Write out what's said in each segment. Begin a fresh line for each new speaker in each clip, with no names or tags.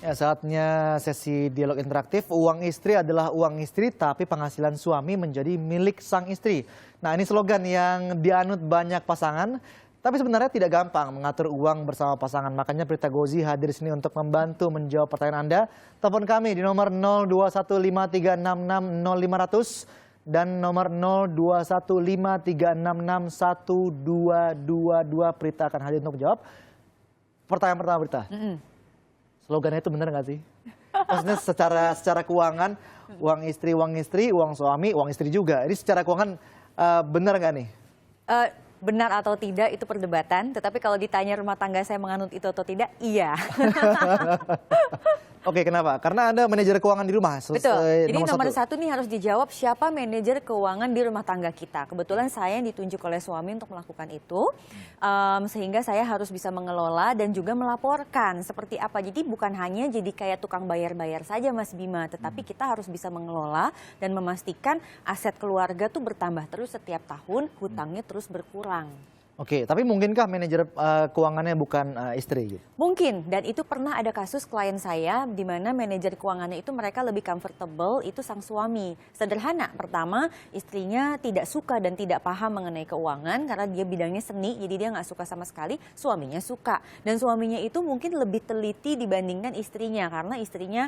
Ya, saatnya sesi dialog interaktif. Uang istri adalah uang istri, tapi penghasilan suami menjadi milik sang istri. Nah, ini slogan yang dianut banyak pasangan, tapi sebenarnya tidak gampang mengatur uang bersama pasangan. Makanya Prita Gozi hadir di sini untuk membantu menjawab pertanyaan Anda. Telepon kami di nomor 021536600500 dan nomor 0215366122. Prita akan hadir untuk menjawab. Pertanyaan pertama, Prita. Slogannya itu benar nggak sih? Maksudnya secara keuangan, uang istri, uang suami, uang istri juga. Ini secara keuangan benar nggak nih?
Benar atau tidak itu perdebatan, tetapi kalau ditanya rumah tangga saya menganut itu atau tidak, iya.
Oke, kenapa? Karena Anda manajer keuangan di rumah.
Betul. Jadi nomor satu nih harus dijawab siapa manajer keuangan di rumah tangga kita. Kebetulan saya yang ditunjuk oleh suami untuk melakukan itu, sehingga saya harus bisa mengelola dan juga melaporkan seperti apa. Jadi bukan hanya jadi kayak tukang bayar-bayar saja Mas Bima, tetapi kita harus bisa mengelola dan memastikan aset keluarga tuh bertambah terus setiap tahun, hutangnya terus berkurang.
Oke, tapi mungkinkah manajer keuangannya bukan istri?
Mungkin, dan itu pernah ada kasus klien saya di mana manajer keuangannya itu mereka lebih comfortable itu sang suami. Sederhana, pertama istrinya tidak suka dan tidak paham mengenai keuangan karena dia bidangnya seni, jadi dia nggak suka sama sekali, suaminya suka. Dan suaminya itu mungkin lebih teliti dibandingkan istrinya karena istrinya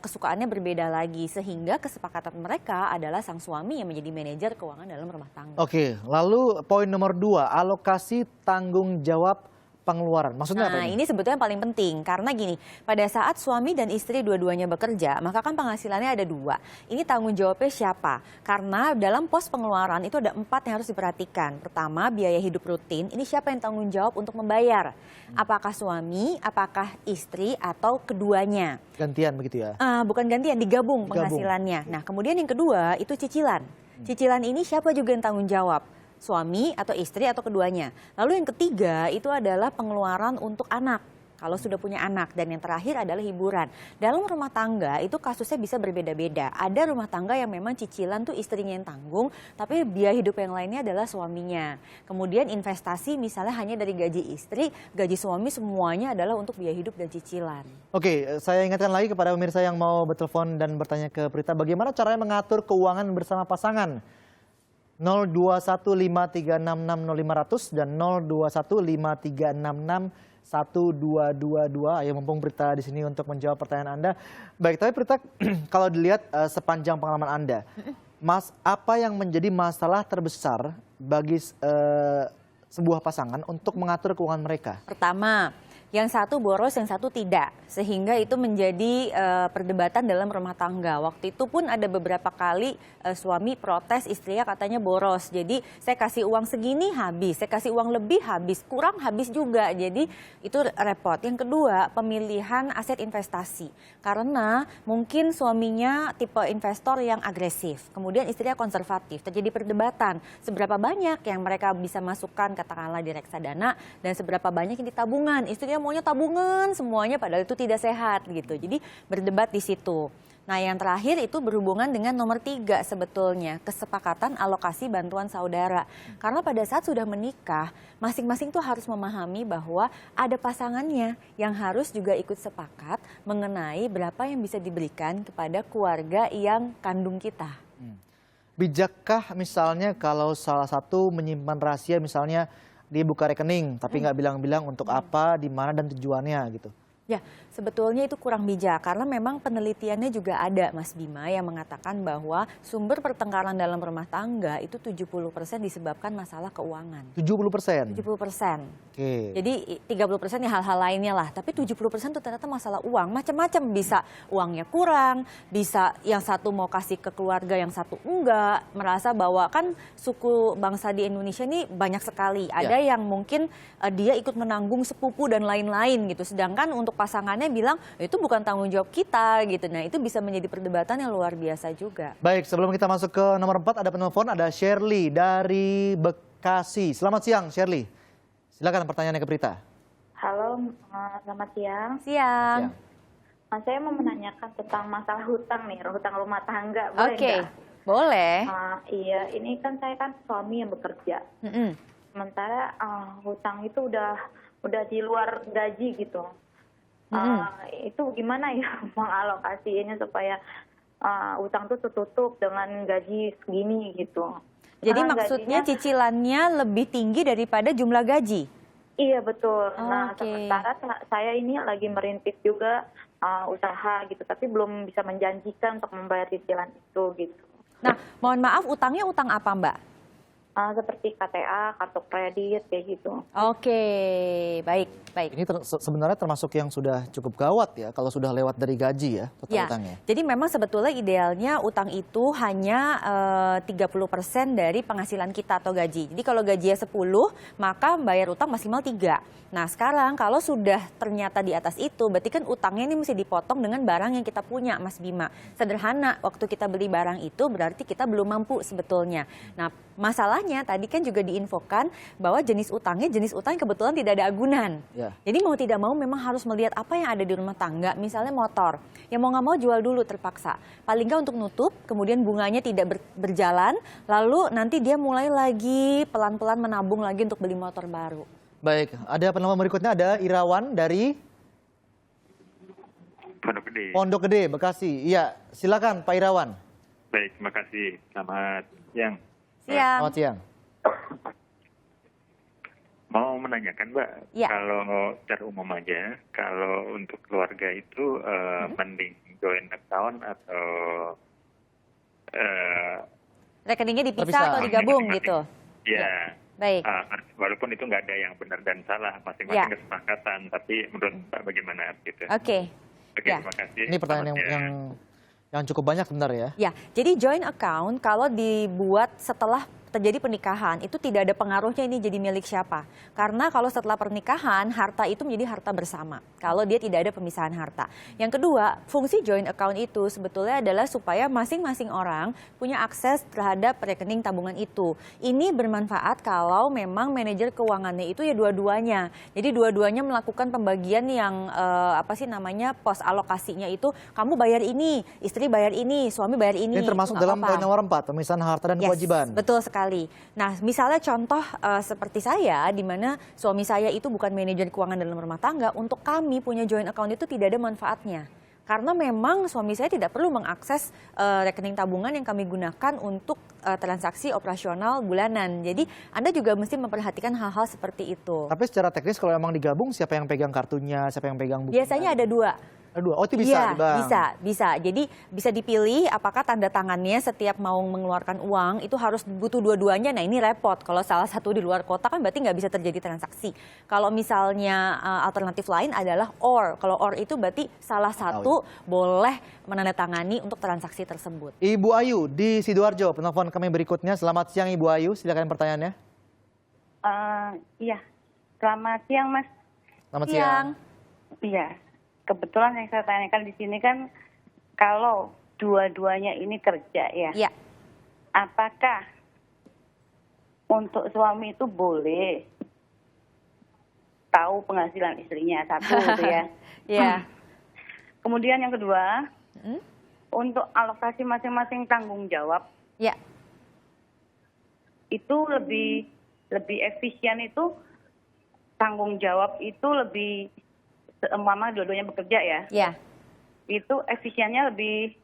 kesukaannya berbeda lagi. Sehingga kesepakatan mereka adalah sang suami yang menjadi manajer keuangan dalam rumah tangga.
Oke, lalu poin nomor 2, alokasi tanggung jawab pengeluaran. Maksudnya apa
ini sebetulnya paling penting karena gini, pada saat suami dan istri dua-duanya bekerja, maka kan penghasilannya ada dua. Ini tanggung jawabnya siapa? Karena dalam pos pengeluaran itu ada 4 yang harus diperhatikan. Pertama, biaya hidup rutin. Ini siapa yang tanggung jawab untuk membayar? Apakah suami, apakah istri, atau keduanya?
Gantian begitu ya?
Bukan gantian, digabung penghasilannya. Nah, kemudian yang kedua itu cicilan. Cicilan ini siapa juga yang tanggung jawab? Suami atau istri atau keduanya. Lalu yang ketiga itu adalah pengeluaran untuk anak. Kalau sudah punya anak, dan yang terakhir adalah hiburan. Dalam rumah tangga itu kasusnya bisa berbeda-beda. Ada rumah tangga yang memang cicilan tuh istrinya yang tanggung, tapi biaya hidup yang lainnya adalah suaminya. Kemudian investasi misalnya hanya dari gaji istri, gaji suami semuanya adalah untuk biaya hidup dan cicilan.
Oke, saya ingatkan lagi kepada pemirsa yang mau bertelepon dan bertanya ke Prita, bagaimana caranya mengatur keuangan bersama pasangan? 021536600500 dan 0215366122. Ayo, mumpung Prita di sini untuk menjawab pertanyaan Anda. Baik, tapi Prita, kalau dilihat sepanjang pengalaman Anda, apa yang menjadi masalah terbesar bagi sebuah pasangan untuk mengatur keuangan mereka?
Pertama, yang satu boros, yang satu tidak. Sehingga itu menjadi perdebatan dalam rumah tangga. Waktu itu pun ada beberapa kali suami protes istrinya katanya boros. Jadi saya kasih uang segini habis, saya kasih uang lebih habis, kurang habis juga. Jadi itu repot. Yang kedua, pemilihan aset investasi. Karena mungkin suaminya tipe investor yang agresif. Kemudian istrinya konservatif. Terjadi perdebatan. Seberapa banyak yang mereka bisa masukkan katakanlah di reksadana dan seberapa banyak yang di tabungan. Istrinya maunya tabungan semuanya padahal itu tidak sehat gitu. Jadi berdebat di situ. Nah, yang terakhir itu berhubungan dengan nomor 3 sebetulnya, kesepakatan alokasi bantuan saudara. Karena pada saat sudah menikah, masing-masing tuh harus memahami bahwa ada pasangannya yang harus juga ikut sepakat mengenai berapa yang bisa diberikan kepada keluarga yang kandung kita.
Bijakkah misalnya kalau salah satu menyimpan rahasia, misalnya dia buka rekening tapi nggak bilang-bilang untuk apa, di mana dan tujuannya gitu?
Ya, sebetulnya itu kurang bijak karena memang penelitiannya juga ada Mas Bima yang mengatakan bahwa sumber pertengkaran dalam rumah tangga itu 70% disebabkan masalah keuangan.
70%?
70%.
Oke.
Jadi 30% ya hal-hal lainnya lah, tapi 70% itu ternyata masalah uang. Macam-macam, bisa uangnya kurang, bisa yang satu mau kasih ke keluarga, yang satu enggak. Merasa bahwa kan suku bangsa di Indonesia ini banyak sekali. Ada yang mungkin dia ikut menanggung sepupu dan lain-lain gitu. Sedangkan untuk pasangannya bilang itu bukan tanggung jawab kita gitu. Nah, itu bisa menjadi perdebatan yang luar biasa juga.
Baik, sebelum kita masuk ke nomor 4 ada penelpon, ada Shirley dari Bekasi. Selamat siang Shirley. Silakan pertanyaannya ke Prita.
Halo, selamat siang.
Siang.
Saya mau menanyakan tentang masalah hutang nih, hutang rumah tangga. Boleh
Oke,
nggak?
boleh.
Iya, ini kan saya kan suami yang bekerja. Sementara hutang itu udah di luar gaji gitu. Itu gimana ya mengalokasinya supaya utang tuh tertutup dengan gaji segini gitu.
Jadi
Karena
maksudnya
gajinya-
cicilannya lebih tinggi daripada jumlah gaji?
Iya betul. Nah
Oke.
sementara saya ini lagi merintis juga usaha gitu, tapi belum bisa menjanjikan untuk membayar cicilan itu gitu.
Nah, mohon maaf, utangnya utang apa, Mbak?
Seperti KTA, kartu kredit kayak gitu.
Oke, baik, baik.
Ini sebenarnya termasuk yang sudah cukup gawat ya kalau sudah lewat dari gaji ya total
Ya,
utangnya.
jadi memang sebetulnya idealnya utang itu hanya 30% dari penghasilan kita atau gaji. Jadi kalau gajinya 10, maka bayar utang maksimal 3. Nah sekarang kalau sudah ternyata di atas itu, berarti kan utangnya ini mesti dipotong dengan barang yang kita punya, Mas Bima. Sederhana, waktu kita beli barang itu berarti kita belum mampu sebetulnya. Nah masalahnya tadi kan juga diinfokan bahwa jenis utang kebetulan tidak ada agunan.
Ya.
Jadi mau tidak mau memang harus melihat apa yang ada di rumah tangga, misalnya motor. Ya mau nggak mau jual dulu terpaksa. Paling nggak untuk nutup, kemudian bunganya tidak berjalan, lalu nanti dia mulai lagi pelan-pelan menabung lagi untuk beli motor baru.
Baik, ada penelpon berikutnya, ada Irawan dari
Pondok Gede.
Pondok Gede, Bekasi. Iya, silakan Pak Irawan.
Baik, terima kasih. Selamat siang.
Siang.
Selamat siang.
Mau menanyakan, Mbak,
Ya.
kalau secara umum aja, kalau untuk keluarga itu mending joint account atau
Rekeningnya dipisah
Terpisah.
atau digabung gitu?
ya,
Baik.
walaupun itu nggak ada yang benar dan salah,
Ya.
masing-masing kesepakatan, tapi menurut Mbak bagaimana gitu?
Oke.
Oke,
Ya.
terima kasih.
Ini pertanyaan
Selamat siang.
yang cukup banyak sebenarnya ya.
Ya, jadi joint account kalau dibuat setelah terjadi pernikahan itu tidak ada pengaruhnya ini jadi milik siapa. Karena kalau setelah pernikahan harta itu menjadi harta bersama. Kalau dia tidak ada pemisahan harta. Yang kedua, fungsi joint account itu sebetulnya adalah supaya masing-masing orang punya akses terhadap rekening tabungan itu. Ini bermanfaat kalau memang manajer keuangannya itu ya dua-duanya. Jadi dua-duanya melakukan pembagian yang pos alokasinya itu kamu bayar ini, istri bayar ini, suami bayar ini.
Ini termasuk
Itu nggak
dalam
apa-apa.
poin nomor 4, pemisahan harta dan
Yes,
kewajiban.
betul sekali. Nah, misalnya contoh seperti saya, di mana suami saya itu bukan manajer keuangan dalam rumah tangga, untuk kami punya joint account itu tidak ada manfaatnya. Karena memang suami saya tidak perlu mengakses rekening tabungan yang kami gunakan untuk transaksi operasional bulanan. Jadi Anda juga mesti memperhatikan hal-hal seperti itu.
Tapi secara teknis kalau emang digabung, siapa yang pegang kartunya, siapa yang pegang bukunya?
Biasanya ada dua.
Ada dua. Oh, itu bisa
Iya,
di bank.
bisa. Jadi bisa dipilih apakah tanda tangannya setiap mau mengeluarkan uang itu harus butuh dua-duanya. Nah ini repot. Kalau salah satu di luar kota kan berarti nggak bisa terjadi transaksi. Kalau misalnya alternatif lain adalah OR. Kalau OR itu berarti salah satu boleh menandatangani untuk transaksi tersebut.
Ibu Ayu di Sidoarjo, penelpon kami berikutnya. Selamat siang Ibu Ayu, silakan pertanyaannya.
Iya, selamat siang Mas.
Selamat siang.
Iya, kebetulan yang saya tanyakan di sini kan kalau dua-duanya ini kerja ya,
Iya.
apakah untuk suami itu boleh tahu penghasilan istrinya satu gitu ya?
Iya.
Kemudian yang kedua,
Hmm?
untuk alokasi masing-masing tanggung jawab
Iya.
itu lebih efisien itu tanggung jawab itu lebih seumpama dua-duanya bekerja ya.
Iya.
Itu efisiennya lebih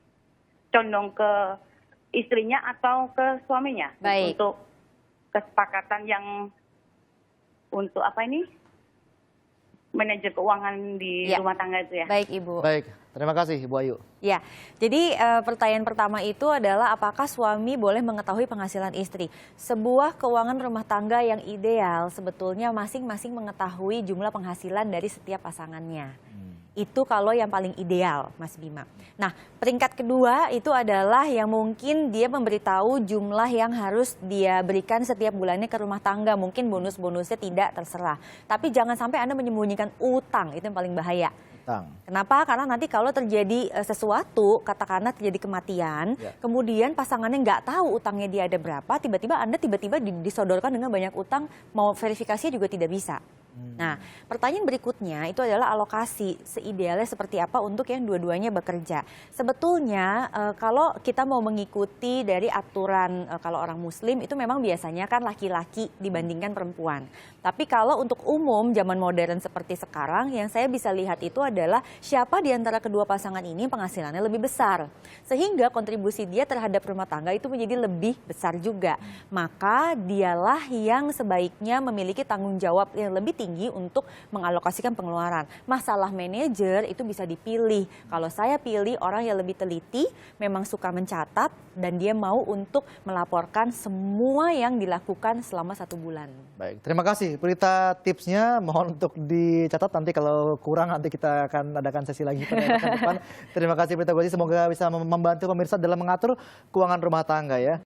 condong ke istrinya atau ke suaminya.
Baik.
Untuk kesepakatan yang untuk apa ini? Manajer keuangan di
Ya.
rumah tangga itu ya.
Baik Ibu.
Baik, terima kasih Ibu Ayu.
Ya, jadi pertanyaan pertama itu adalah apakah suami boleh mengetahui penghasilan istri? Sebuah keuangan rumah tangga yang ideal sebetulnya masing-masing mengetahui jumlah penghasilan dari setiap pasangannya. Itu kalau yang paling ideal, Mas Bima. Nah, peringkat kedua itu adalah yang mungkin dia memberitahu jumlah yang harus dia berikan setiap bulannya ke rumah tangga. Mungkin bonus-bonusnya tidak, terserah. Tapi jangan sampai Anda menyembunyikan utang, itu yang paling bahaya.
Utang.
Kenapa? Karena nanti kalau terjadi sesuatu, katakanlah terjadi kematian,
Ya.
kemudian pasangannya nggak tahu utangnya dia ada berapa, tiba-tiba Anda disodorkan dengan banyak utang, mau verifikasinya juga tidak bisa. Nah, pertanyaan berikutnya itu adalah alokasi seidealnya seperti apa untuk yang dua-duanya bekerja. Sebetulnya kalau kita mau mengikuti dari aturan kalau orang Muslim itu memang biasanya kan laki-laki dibandingkan perempuan. Tapi kalau untuk umum zaman modern seperti sekarang yang saya bisa lihat itu adalah siapa di antara kedua pasangan ini penghasilannya lebih besar. Sehingga kontribusi dia terhadap rumah tangga itu menjadi lebih besar juga. Maka dialah yang sebaiknya memiliki tanggung jawab yang lebih tinggi untuk mengalokasikan pengeluaran. Masalah manajer itu bisa dipilih. Kalau saya pilih orang yang lebih teliti, memang suka mencatat, dan dia mau untuk melaporkan semua yang dilakukan selama 1 bulan.
Baik, terima kasih Prita tipsnya. Mohon untuk dicatat, nanti kalau kurang nanti kita akan adakan sesi lagi pada pekan depan. Terima kasih Prita Gozi, semoga bisa membantu pemirsa dalam mengatur keuangan rumah tangga ya.